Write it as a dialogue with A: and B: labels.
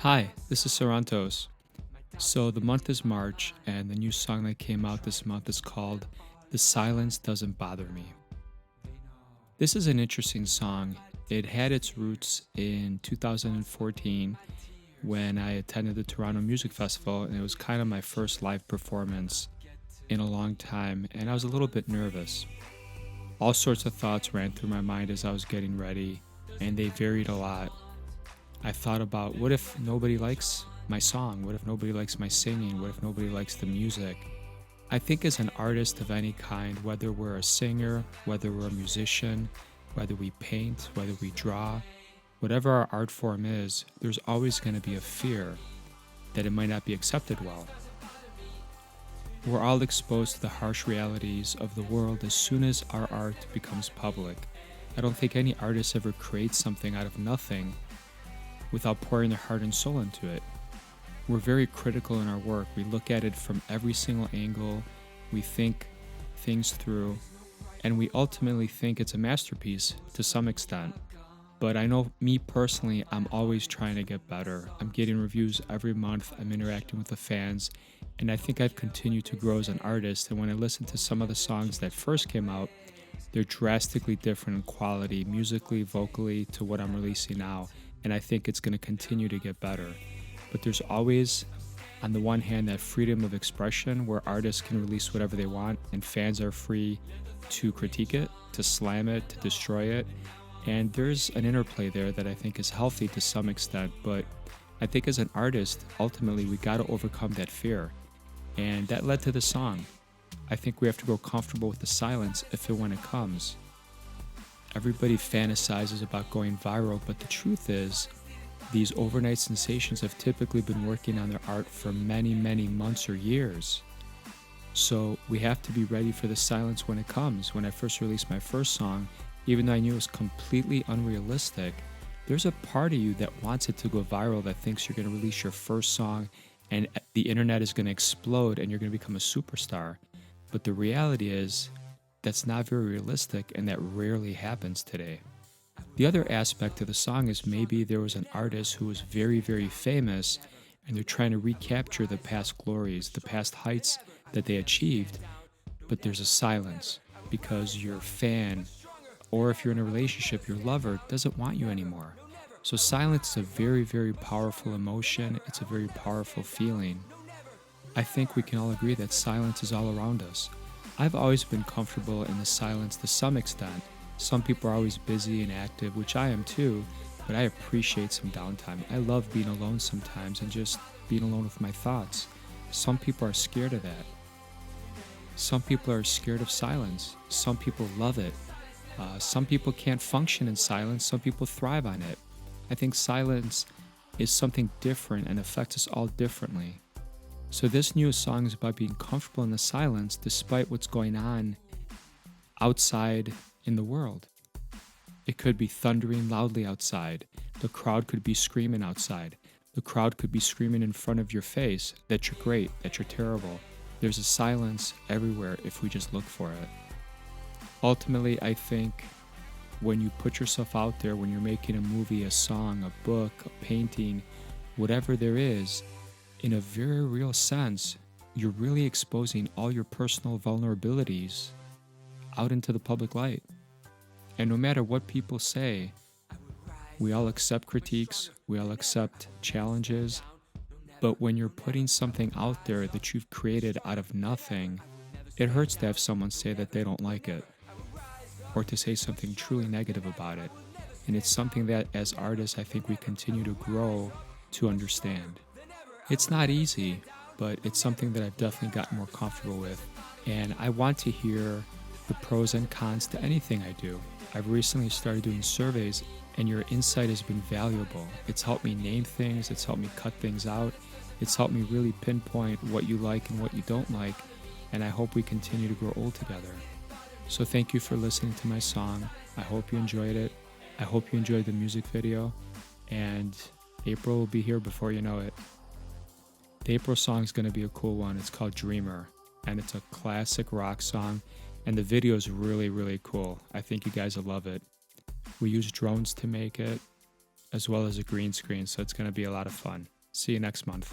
A: Hi, this is Sarantos. So the month is March, and the new song that came out this month is called The Silence Doesn't Bother Me. This is an interesting song. It had its roots in 2014 when I attended the Toronto Music Festival, and it was kind of my first live performance in a long time, and I was a little bit nervous. All sorts of thoughts ran through my mind as I was getting ready, and they varied a lot. I thought about what if nobody likes my song? What if nobody likes my singing? What if nobody likes the music? I think as an artist of any kind, whether we're a singer, whether we're a musician, whether we paint, whether we draw, whatever our art form is, there's always going to be a fear that it might not be accepted well. We're all exposed to the harsh realities of the world as soon as our art becomes public. I don't think any artist ever creates something out of nothing without pouring their heart and soul into it. We're very critical in our work. We look at it from every single angle, we think things through, and we ultimately think it's a masterpiece to some extent. But I know me personally, I'm always trying to get better. I'm getting reviews every month, I'm interacting with the fans, and I think I've continued to grow as an artist. And when I listen to some of the songs that first came out, they're drastically different in quality, musically, vocally, to what I'm releasing now. And I think it's going to continue to get better. But there's always, on the one hand, that freedom of expression where artists can release whatever they want and fans are free to critique it, to slam it, to destroy it. And there's an interplay there that I think is healthy to some extent. But I think as an artist, ultimately, we got to overcome that fear. And that led to the song. I think we have to grow comfortable with the silence if and when it comes. Everybody fantasizes about going viral, but the truth is, these overnight sensations have typically been working on their art for many, many months or years. So we have to be ready for the silence when it comes. When I first released my first song, even though I knew it was completely unrealistic, there's a part of you that wants it to go viral, that thinks you're going to release your first song and the internet is going to explode and you're going to become a superstar. But the reality is, that's not very realistic, and that rarely happens today. The other aspect of the song is maybe there was an artist who was very, very famous, and they're trying to recapture the past glories, the past heights that they achieved, but there's a silence because your fan, or if you're in a relationship, your lover doesn't want you anymore. So silence is a very, very powerful emotion. It's a very powerful feeling. I think we can all agree that silence is all around us. I've always been comfortable in the silence to some extent. Some people are always busy and active, which I am too, but I appreciate some downtime. I love being alone sometimes and just being alone with my thoughts. Some people are scared of that. Some people are scared of silence. Some people love it. Some people can't function in silence. Some people thrive on it. I think silence is something different and affects us all differently. So this new song is about being comfortable in the silence despite what's going on outside in the world. It could be thundering loudly outside. The crowd could be screaming outside. The crowd could be screaming in front of your face that you're great, that you're terrible. There's a silence everywhere if we just look for it. Ultimately, I think when you put yourself out there, when you're making a movie, a song, a book, a painting, whatever there is, in a very real sense, you're really exposing all your personal vulnerabilities out into the public light. And no matter what people say, we all accept critiques, we all accept challenges, but when you're putting something out there that you've created out of nothing, it hurts to have someone say that they don't like it, or to say something truly negative about it. And it's something that as artists, I think we continue to grow to understand. It's not easy, but it's something that I've definitely gotten more comfortable with. And I want to hear the pros and cons to anything I do. I've recently started doing surveys, and your insight has been valuable. It's helped me name things, it's helped me cut things out, it's helped me really pinpoint what you like and what you don't like, and I hope we continue to grow old together. So thank you for listening to my song. I hope you enjoyed it. I hope you enjoyed the music video, and April will be here before you know it. The April song is going to be a cool one. It's called Dreamer, and it's a classic rock song, and the video is really, really cool. I think you guys will love it. We use drones to make it. as well as a green screen, so it's going to be a lot of fun. See you next month.